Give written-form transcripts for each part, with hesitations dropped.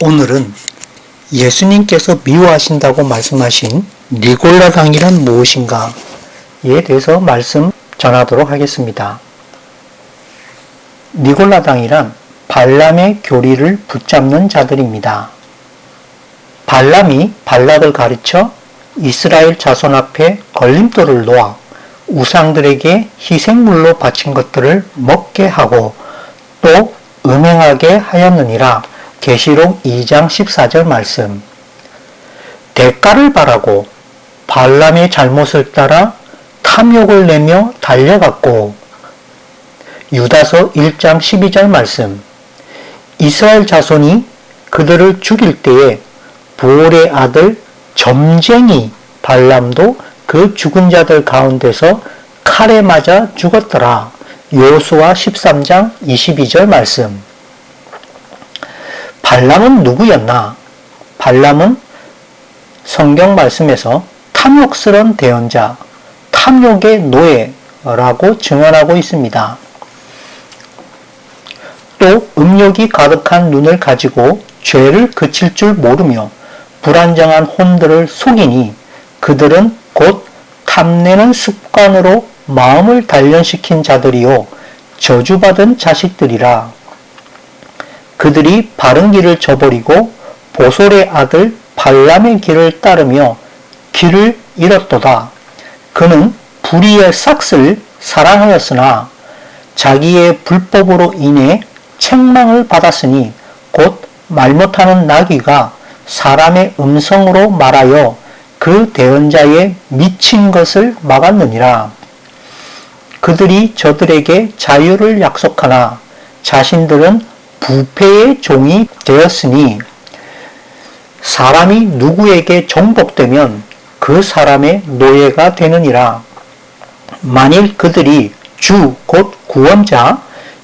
오늘은 예수님께서 미워하신다고 말씀하신 니골라당이란 무엇인가에 대해서 말씀 전하도록 하겠습니다. 니골라당이란 발람의 교리를 붙잡는 자들입니다. 발람이 발락을 가르쳐 이스라엘 자손 앞에 걸림돌을 놓아 우상들에게 희생물로 바친 것들을 먹게 하고 또 음행하게 하였느니라. 계시록 2장 14절 말씀. 대가를 바라고 발람의 잘못을 따라 탐욕을 내며 달려갔고, 유다서 1장 12절 말씀. 이스라엘 자손이 그들을 죽일 때에 보올의 아들 점쟁이 발람도 그 죽은 자들 가운데서 칼에 맞아 죽었더라. 여호수아 13장 22절 말씀. 발람은 누구였나? 발람은 성경 말씀에서 탐욕스러운 대언자, 탐욕의 노예라고 증언하고 있습니다. 또 음욕이 가득한 눈을 가지고 죄를 그칠 줄 모르며 불안정한 혼들을 속이니 그들은 곧 탐내는 습관으로 마음을 단련시킨 자들이요 저주받은 자식들이라. 그들이 바른 길을 저버리고 보솔의 아들 발람의 길을 따르며 길을 잃었도다. 그는 불의의 삭슬 사랑하였으나 자기의 불법으로 인해 책망을 받았으니 곧 말 못하는 나귀가 사람의 음성으로 말하여 그 대언자의 미친 것을 막았느니라. 그들이 저들에게 자유를 약속하나 자신들은 부패의 종이 되었으니 사람이 누구에게 정복되면 그 사람의 노예가 되느니라. 만일 그들이 주 곧 구원자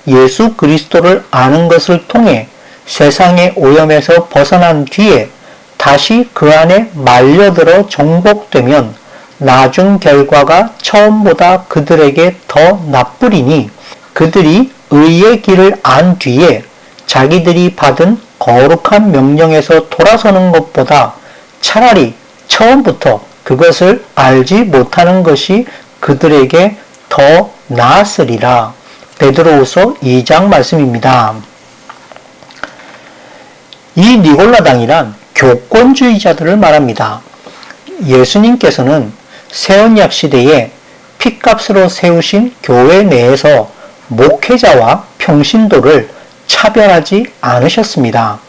예수 그리스도를 아는 것을 통해 세상의 오염에서 벗어난 뒤에 다시 그 안에 말려들어 정복되면 나중 결과가 처음보다 그들에게 더 나쁘리니 그들이 의의 길을 안 뒤에 자기들이 받은 거룩한 명령에서 돌아서는 것보다 차라리 처음부터 그것을 알지 못하는 것이 그들에게 더 나았으리라. 베드로후서 2장 말씀입니다. 이 니골라당이란 교권주의자들을 말합니다. 예수님께서는 새언약 시대에 핏값으로 세우신 교회 내에서 목회자와 평신도를 차별하지 않으셨습니다.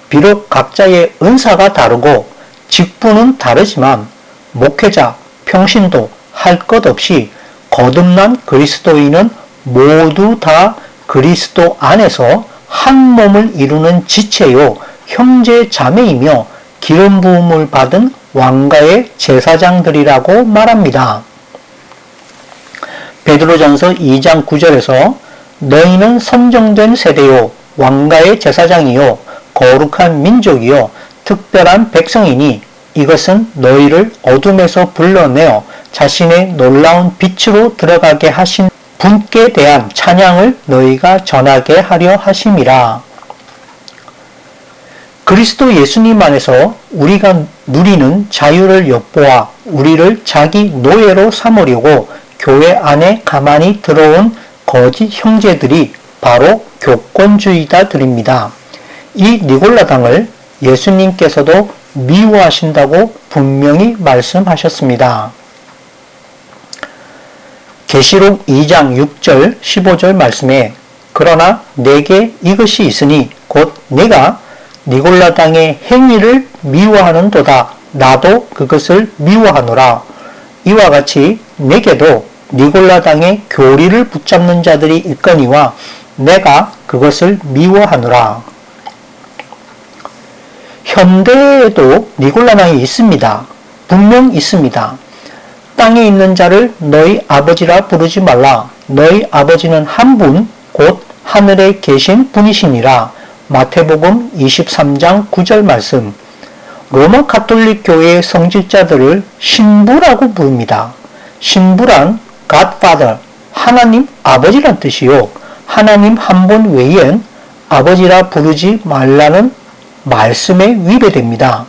비록 각자의 은사가 다르고 직분은 다르지만 목회자, 평신도 할 것 없이 거듭난 그리스도인은 모두 다 그리스도 안에서 한 몸을 이루는 지체요 형제 자매이며 기름 부음을 받은 왕가의 제사장들이라고 말합니다. 베드로전서 2장 9절에서 너희는 선정된 세대요 왕가의 제사장이요 거룩한 민족이요 특별한 백성이니 이것은 너희를 어둠에서 불러내어 자신의 놀라운 빛으로 들어가게 하신 분께 대한 찬양을 너희가 전하게 하려 하심이라. 그리스도 예수님 안에서 우리가 누리는 자유를 엿보아 우리를 자기 노예로 삼으려고 교회 안에 가만히 들어온 거짓 형제들이 바로 교권주의자들입니다. 이 니골라당을 예수님께서도 미워하신다고 분명히 말씀하셨습니다. 계시록 2장 6절 15절 말씀에 그러나 내게 이것이 있으니 곧 내가 니골라당의 행위를 미워하는도다. 나도 그것을 미워하노라. 이와 같이 내게도 니골라당의 교리를 붙잡는 자들이 있거니와 내가 그것을 미워하노라. 현대에도 니골라당이 있습니다. 분명 있습니다. 땅에 있는 자를 너희 아버지라 부르지 말라. 너희 아버지는 한 분, 곧 하늘에 계신 분이시니라. 마태복음 23장 9절 말씀. 로마 가톨릭 교회의 성직자들을 신부라고 부릅니다. 신부란 Godfather, 하나님 아버지란 뜻이요. 하나님 한 분 외엔 아버지라 부르지 말라는 말씀에 위배됩니다.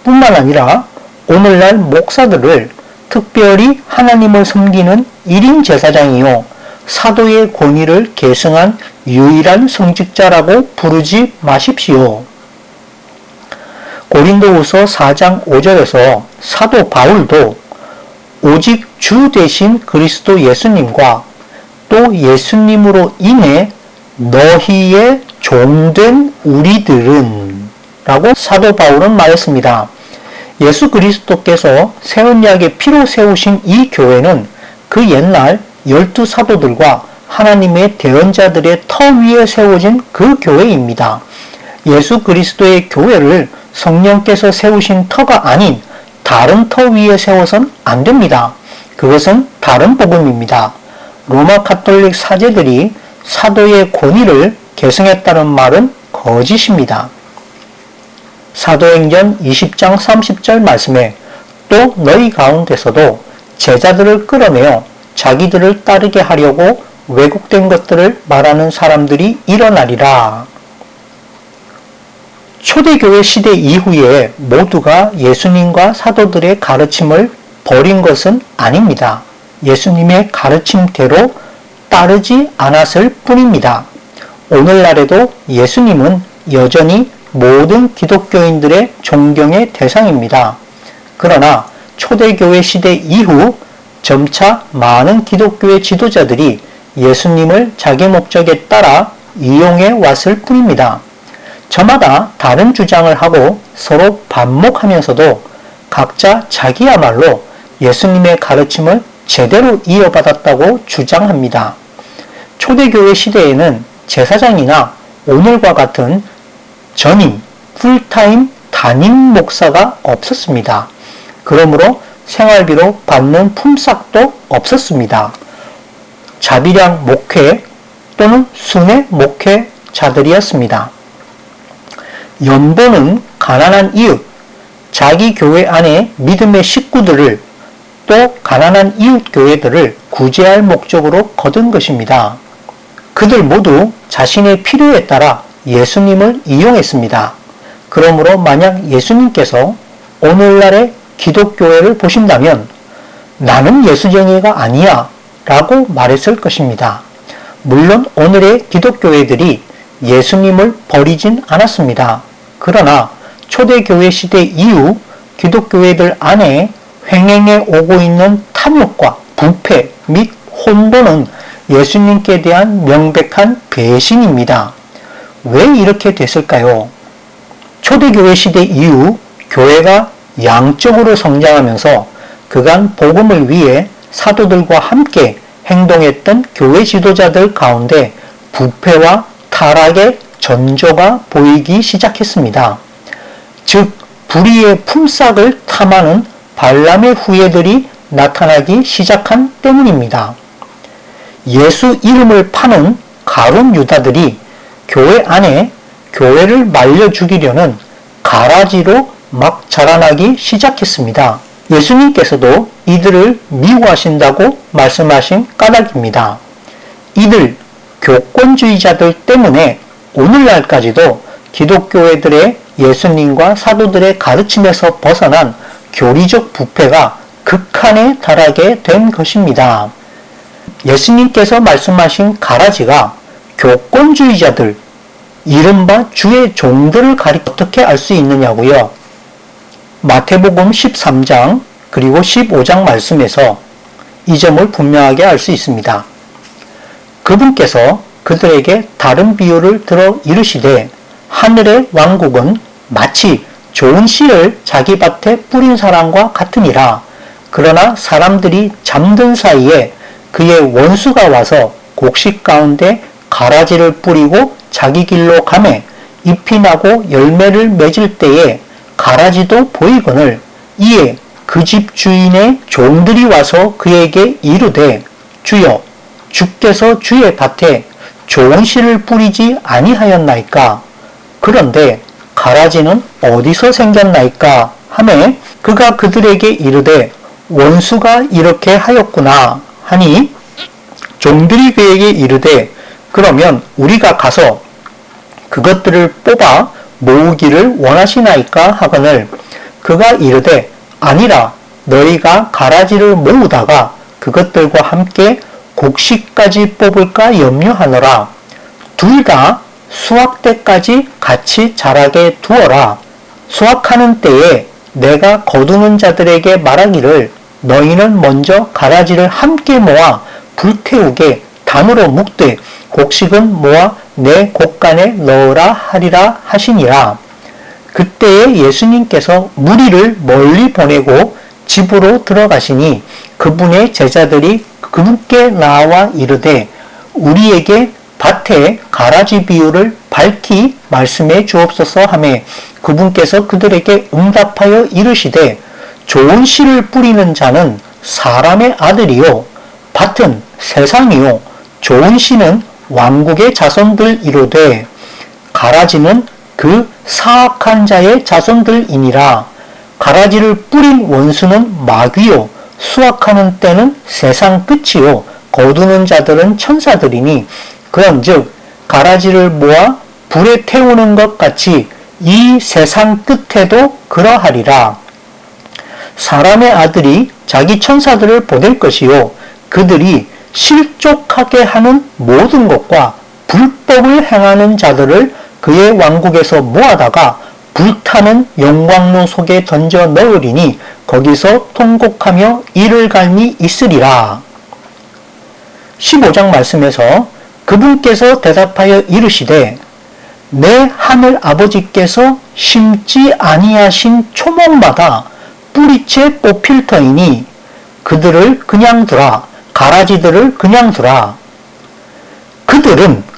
뿐만 아니라 오늘날 목사들을 특별히 하나님을 섬기는 1인 제사장이요 사도의 권위를 계승한 유일한 성직자라고 부르지 마십시오. 고린도후서 4장 5절에서 사도 바울도 오직 주 대신 그리스도 예수님과 또 예수님으로 인해 너희의 종된 우리들은 라고 사도 바울은 말했습니다. 예수 그리스도께서 새 언약의 피로 세우신 이 교회는 그 옛날 12사도들과 하나님의 대언자들의 터 위에 세워진 그 교회입니다. 예수 그리스도의 교회를 성령께서 세우신 터가 아닌 다른 터 위에 세워선 안 됩니다. 그것은 다른 복음입니다. 로마 가톨릭 사제들이 사도의 권위를 계승했다는 말은 거짓입니다. 사도행전 20장 30절 말씀에 또 너희 가운데서도 제자들을 끌어내어 자기들을 따르게 하려고 왜곡된 것들을 말하는 사람들이 일어나리라. 초대교회 시대 이후에 모두가 예수님과 사도들의 가르침을 버린 것은 아닙니다. 예수님의 가르침대로 따르지 않았을 뿐입니다. 오늘날에도 예수님은 여전히 모든 기독교인들의 존경의 대상입니다. 그러나 초대교회 시대 이후 점차 많은 기독교의 지도자들이 예수님을 자기 목적에 따라 이용해 왔을 뿐입니다. 저마다 다른 주장을 하고 서로 반목하면서도 각자 자기야말로 예수님의 가르침을 제대로 이어받았다고 주장합니다. 초대교회 시대에는 제사장이나 오늘과 같은 전임, 풀타임 담임 목사가 없었습니다. 그러므로 생활비로 받는 품삯도 없었습니다. 자비량 목회 또는 순회 목회자들이었습니다. 연보는 가난한 이웃, 자기 교회 안에 믿음의 식구들을 또 가난한 이웃 교회들을 구제할 목적으로 거둔 것입니다. 그들 모두 자신의 필요에 따라 예수님을 이용했습니다. 그러므로 만약 예수님께서 오늘날의 기독교회를 보신다면 나는 예수쟁이가 아니야 라고 말했을 것입니다. 물론 오늘의 기독교회들이 예수님을 버리진 않았습니다. 그러나 초대교회 시대 이후 기독교회들 안에 횡행해 오고 있는 탐욕과 부패 및 혼돈은 예수님께 대한 명백한 배신입니다. 왜 이렇게 됐을까요? 초대교회 시대 이후 교회가 양적으로 성장하면서 그간 복음을 위해 사도들과 함께 행동했던 교회 지도자들 가운데 부패와 타락의 전조가 보이기 시작했습니다. 즉 불의의 품삯을 탐하는 발람의 후예들이 나타나기 시작한 때문입니다. 예수 이름을 파는 가룟 유다들이 교회 안에 교회를 말려 죽이려는 가라지로 막 자라나기 시작했습니다. 예수님께서도 이들을 미워하신다고 말씀하신 까닭입니다. 이들 교권주의자들 때문에 오늘날까지도 기독교회들의 예수님과 사도들의 가르침에서 벗어난 교리적 부패가 극한에 달하게 된 것입니다. 예수님께서 말씀하신 가라지가 교권주의자들, 이른바 주의 종들을 어떻게 알 수 있느냐고요? 마태복음 13장 그리고 15장 말씀에서 이 점을 분명하게 알 수 있습니다. 그분께서 그들에게 다른 비유를 들어 이르시되 하늘의 왕국은 마치 좋은 씨를 자기 밭에 뿌린 사람과 같으니라. 그러나 사람들이 잠든 사이에 그의 원수가 와서 곡식 가운데 가라지를 뿌리고 자기 길로 가매 잎이 나고 열매를 맺을 때에 가라지도 보이거늘 이에 그 집 주인의 종들이 와서 그에게 이르되 주여 주께서 주의 밭에 좋은 씨를 뿌리지 아니하였나이까? 그런데 가라지는 어디서 생겼나이까? 하매 그가 그들에게 이르되 원수가 이렇게 하였구나 하니 종들이 그에게 이르되 그러면 우리가 가서 그것들을 뽑아 모으기를 원하시나이까 하거늘 그가 이르되 아니라 너희가 가라지를 모으다가 그것들과 함께 곡식까지 뽑을까 염려하노라. 둘 다 수확 때까지 같이 자라게 두어라. 수확하는 때에 내가 거두는 자들에게 말하기를 너희는 먼저 가라지를 함께 모아 불태우게 단으로 묶되 곡식은 모아 내 곡간에 넣으라 하리라 하시니라. 그때에 예수님께서 무리를 멀리 보내고 집으로 들어가시니 그분의 제자들이 그분께 나와 이르되 우리에게 밭의 가라지 비유를 밝히 말씀해 주옵소서 하며 그분께서 그들에게 응답하여 이르시되 좋은 씨를 뿌리는 자는 사람의 아들이요 밭은 세상이요 좋은 씨는 왕국의 자손들이로되 가라지는 그 사악한 자의 자손들이니라. 가라지를 뿌린 원수는 마귀요 수확하는 때는 세상 끝이요 거두는 자들은 천사들이니 그런즉 가라지를 모아 불에 태우는 것 같이 이 세상 끝에도 그러하리라. 사람의 아들이 자기 천사들을 보낼 것이요 그들이 실족하게 하는 모든 것과 불법을 행하는 자들을 그의 왕국에서 모아다가 불타는 영광로 속에 던져 넣으리니 거기서 통곡하며 이를 갈미 있으리라. 15장 말씀에서 그분께서 대답하여 이르시되 내 하늘 아버지께서 심지 아니하신 초목마다 뿌리채 뽑힐 터이니 그들을 그냥 두라. 가라지들을 그냥 두라.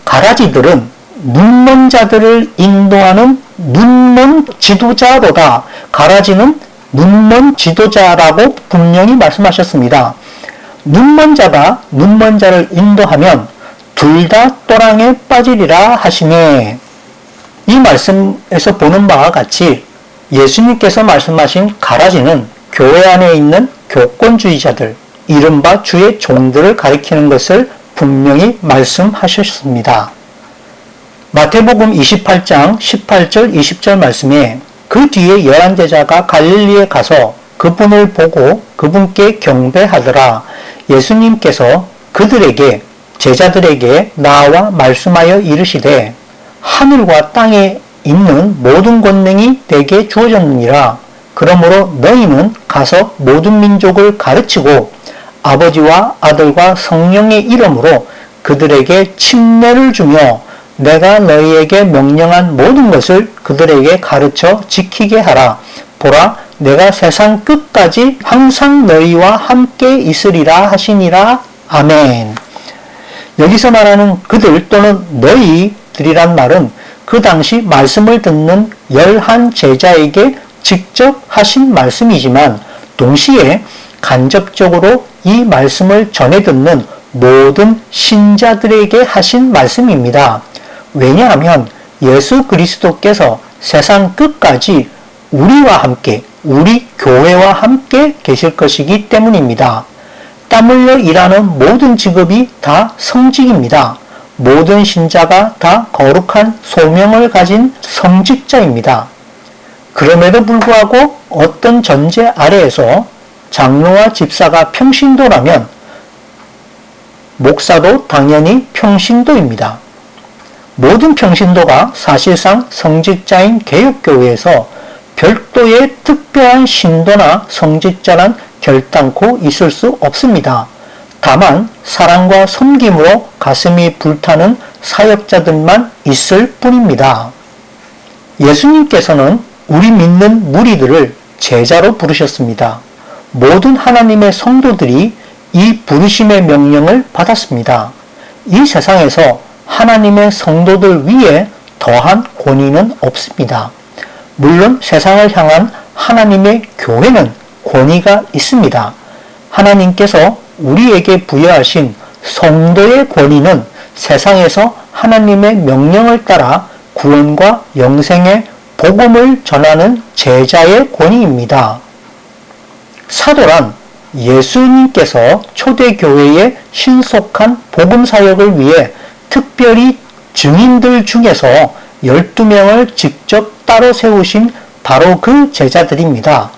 가라지들은 눈먼 자들을 인도하는 눈먼 지도자로다. 가라지는 눈먼 지도자라고 분명히 말씀하셨습니다. 눈먼 자가 눈먼 자를 인도하면 둘 다 또랑에 빠지리라 하시네. 이 말씀에서 보는 바와 같이 예수님께서 말씀하신 가라지는 교회 안에 있는 교권주의자들, 이른바 주의 종들을 가리키는 것을 분명히 말씀하셨습니다. 마태복음 28장 18절 20절 말씀에 그 뒤에 11제자가 갈릴리에 가서 그분을 보고 그분께 경배하더라. 예수님께서 그들에게 제자들에게 나와 말씀하여 이르시되 하늘과 땅에 있는 모든 권능이 내게 주어졌느니라. 그러므로 너희는 가서 모든 민족을 가르치고 아버지와 아들과 성령의 이름으로 그들에게 침례를 주며 내가 너희에게 명령한 모든 것을 그들에게 가르쳐 지키게 하라. 보라, 내가 세상 끝까지 항상 너희와 함께 있으리라 하시니라. 아멘. 여기서 말하는 그들 또는 너희들이란 말은 그 당시 말씀을 듣는 11 제자에게 직접 하신 말씀이지만 동시에 간접적으로 이 말씀을 전해 듣는 모든 신자들에게 하신 말씀입니다. 왜냐하면 예수 그리스도께서 세상 끝까지 우리와 함께, 우리 교회와 함께 계실 것이기 때문입니다. 땀 흘려 일하는 모든 직업이 다 성직입니다. 모든 신자가 다 거룩한 소명을 가진 성직자입니다. 그럼에도 불구하고 어떤 전제 아래에서 장로와 집사가 평신도라면 목사도 당연히 평신도입니다. 모든 평신도가 사실상 성직자인 개혁교회에서 별도의 특별한 신도나 성직자란 결단코 있을 수 없습니다. 다만 사랑과 섬김으로 가슴이 불타는 사역자들만 있을 뿐입니다. 예수님께서는 우리 믿는 무리들을 제자로 부르셨습니다. 모든 하나님의 성도들이 이 부르심의 명령을 받았습니다. 이 세상에서 하나님의 성도들 위에 더한 권위는 없습니다. 물론 세상을 향한 하나님의 교회는 권위가 있습니다. 하나님께서 우리에게 부여하신 성도의 권위는 세상에서 하나님의 명령을 따라 구원과 영생의 복음을 전하는 제자의 권위입니다. 사도란 예수님께서 초대교회의 신속한 복음사역을 위해 특별히 증인들 중에서 12명을 직접 따로 세우신 바로 그 제자들입니다.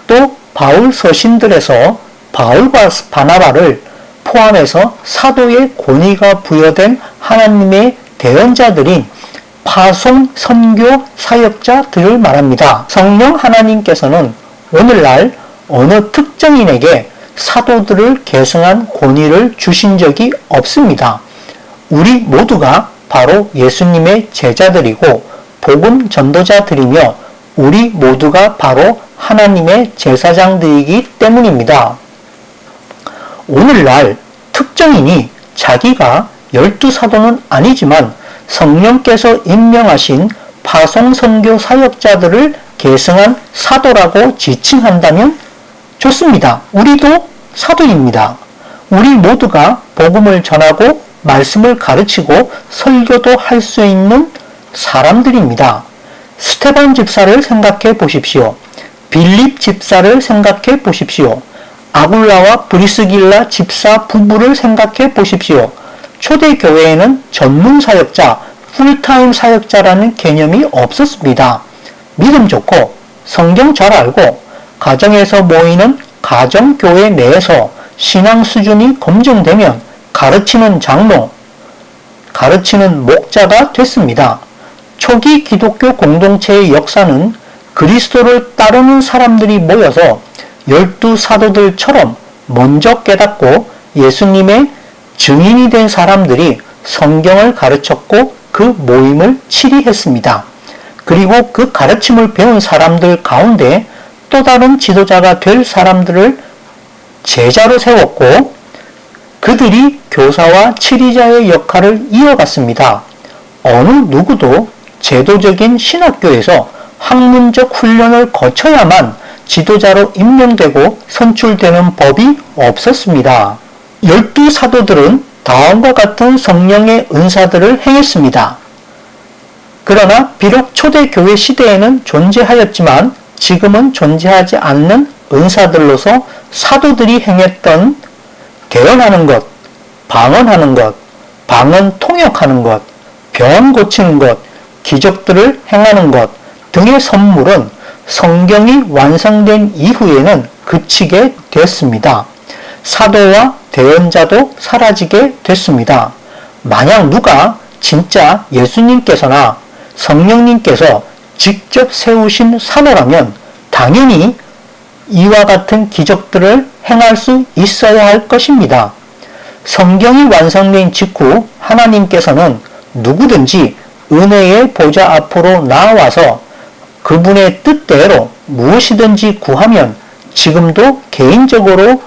또 바울 서신들에서 바울과 바나바를 포함해서 사도의 권위가 부여된 하나님의 대언자들인 파송, 선교, 사역자들을 말합니다. 성령 하나님께서는 오늘날 어느 특정인에게 사도들을 계승한 권위를 주신 적이 없습니다. 우리 모두가 바로 예수님의 제자들이고 복음 전도자들이며 우리 모두가 바로 하나님의 제사장들이기 때문입니다. 오늘날 특정인이 자기가 12사도는 아니지만 성령께서 임명하신 파송 선교 사역자들을 계승한 사도라고 지칭한다면 좋습니다. 우리도 사도입니다. 우리 모두가 복음을 전하고 말씀을 가르치고 설교도 할 수 있는 사람들입니다. 스테반 집사를 생각해 보십시오. 빌립 집사를 생각해 보십시오. 아굴라와 브리스길라 집사 부부를 생각해 보십시오. 초대교회에는 전문 사역자, 풀타임 사역자라는 개념이 없었습니다. 믿음 좋고 성경 잘 알고 가정에서 모이는 가정교회 내에서 신앙 수준이 검증되면 가르치는 장로, 가르치는 목자가 됐습니다. 초기 기독교 공동체의 역사는 그리스도를 따르는 사람들이 모여서 12사도들처럼 먼저 깨닫고 예수님의 증인이 된 사람들이 성경을 가르쳤고 그 모임을 치리했습니다. 그리고 그 가르침을 배운 사람들 가운데 또 다른 지도자가 될 사람들을 제자로 세웠고 그들이 교사와 치리자의 역할을 이어갔습니다. 어느 누구도 제도적인 신학교에서 학문적 훈련을 거쳐야만 지도자로 임명되고 선출되는 법이 없었습니다. 12사도들은 다음과 같은 성령의 은사들을 행했습니다. 그러나 비록 초대교회 시대에는 존재하였지만 지금은 존재하지 않는 은사들로서 사도들이 행했던 대언하는 것, 방언하는 것, 방언 통역하는 것, 병 고치는 것, 기적들을 행하는 것 등의 선물은 성경이 완성된 이후에는 그치게 되었습니다. 사도와 대언자도 사라지게 됐습니다. 만약 누가 진짜 예수님께서나 성령님께서 직접 세우신 사도라면 당연히 이와 같은 기적들을 행할 수 있어야 할 것입니다. 성경이 완성된 직후 하나님께서는 누구든지 은혜의 보좌 앞으로 나와서 그분의 뜻대로 무엇이든지 구하면 지금도 개인적으로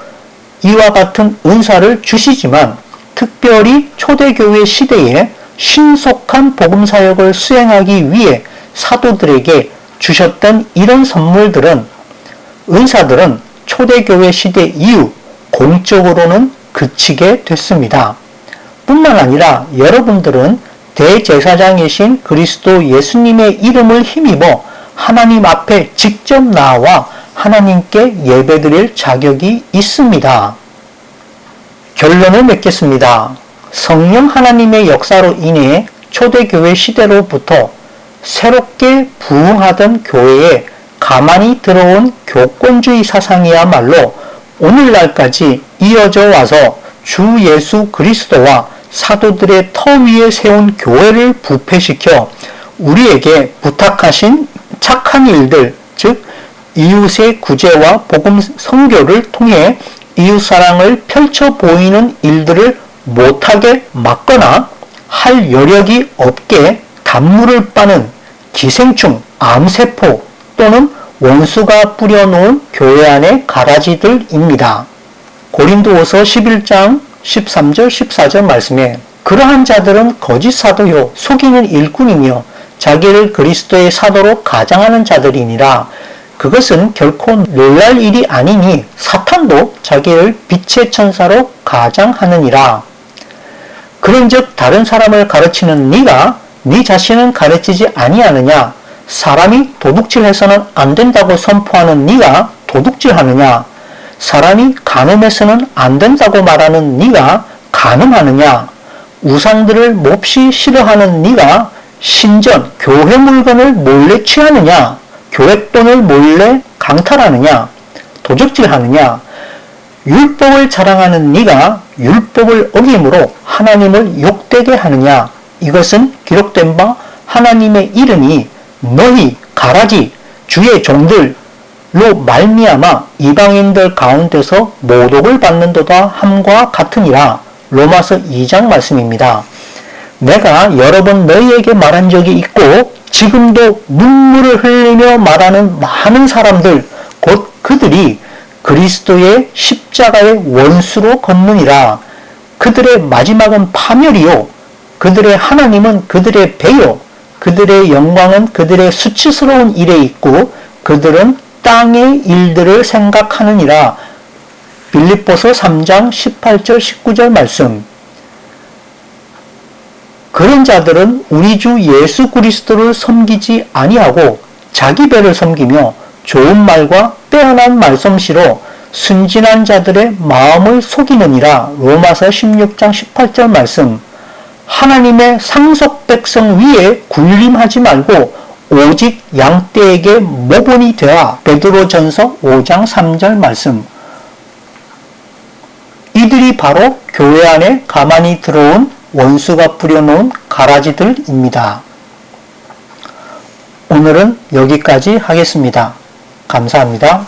이와 같은 은사를 주시지만 특별히 초대교회 시대에 신속한 복음사역을 수행하기 위해 사도들에게 주셨던 이런 은사들은 초대교회 시대 이후 공적으로는 그치게 됐습니다. 뿐만 아니라 여러분들은 대제사장이신 그리스도 예수님의 이름을 힘입어 하나님 앞에 직접 나와 하나님께 예배드릴 자격이 있습니다. 결론을 맺겠습니다. 성령 하나님의 역사로 인해 초대교회 시대로부터 새롭게 부흥하던 교회에 가만히 들어온 교권주의 사상이야말로 오늘날까지 이어져 와서 주 예수 그리스도와 사도들의 터 위에 세운 교회를 부패시켜 우리에게 부탁하신 착한 일들, 즉 이웃의 구제와 복음 선교를 통해 이웃사랑을 펼쳐 보이는 일들을 못하게 막거나 할 여력이 없게 단물을 빠는 기생충, 암세포 또는 원수가 뿌려놓은 교회 안의 가라지들입니다. 고린도후서 11장 13절 14절 말씀에 그러한 자들은 거짓 사도요 속이는 일꾼이며 자기를 그리스도의 사도로 가장하는 자들이니라. 그것은 결코 놀랄 일이 아니니 사탄도 자기를 빛의 천사로 가장하느니라. 그런즉 다른 사람을 가르치는 네가 네 자신은 가르치지 아니하느냐? 사람이 도둑질해서는 안 된다고 선포하는 네가 도둑질하느냐? 사람이 간음해서는 안 된다고 말하는 네가 간음하느냐? 우상들을 몹시 싫어하는 네가 신전, 교회 물건을 몰래 취하느냐, 교회 돈을 몰래 강탈하느냐, 도적질하느냐, 율법을 자랑하는 네가 율법을 어김으로 하나님을 욕되게 하느냐. 이것은 기록된 바 하나님의 이름이 너희 가라지 주의 종들로 말미암아 이방인들 가운데서 모독을 받는도다 함과 같으니라. 로마서 2장 말씀입니다. 내가 여러 번 너희에게 말한 적이 있고 지금도 눈물을 흘리며 말하는 많은 사람들 곧 그들이 그리스도의 십자가의 원수로 걷느니라. 그들의 마지막은 파멸이요 그들의 하나님은 그들의 배요 그들의 영광은 그들의 수치스러운 일에 있고 그들은 땅의 일들을 생각하느니라. 빌립보서 3장 18절 19절 말씀. 그런 자들은 우리 주 예수 그리스도를 섬기지 아니하고 자기 배를 섬기며 좋은 말과 빼어난 말솜씨로 순진한 자들의 마음을 속이느니라. 로마서 16장 18절 말씀. 하나님의 상속 백성 위에 군림하지 말고 오직 양떼에게 모본이 되어. 베드로전서 5장 3절 말씀. 이들이 바로 교회 안에 가만히 들어온 원수가 뿌려놓은 가라지들입니다. 오늘은 여기까지 하겠습니다. 감사합니다.